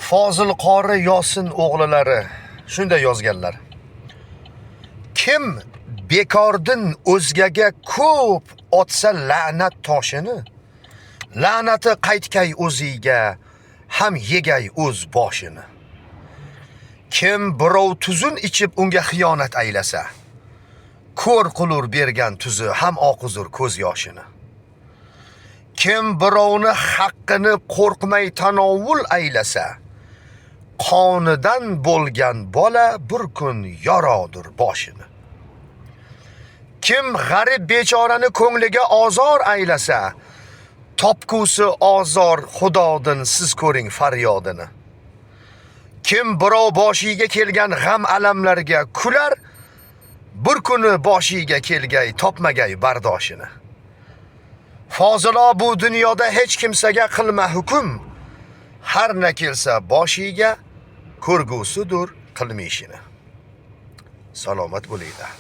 Fozil qori Yosin o'g'lilari shunday yozganlar. Kim bekordin o'zgaga ko'p otsa la'nat toshini, la'nati qaytkay o'ziga, ham yegay o'z boshini. Kim birov tuzun ichib unga xiyonat aylasa, ko'r qilur bergan tuzi, ham oqizur ko'z yoshini. Kim birovni haqqini qo'rqmay tanovul aylasa, qonidan bo'lgan bola bir kun yorodir boshini. Kim g'arib bechorani ko'ngliga ozor aylasa, topkusi ozor Xudodan siz ko'ring faryodini. Kim birov boshiga kelgan g'am alamlarga kular, bir kuni boshiga kelgay topmagay bardoshini. Fozilo bu dunyoda hech kimsaga qilma hukm, har na kelsa boshiga ko'rgusidir qilmishini. Salomat bo'linglar.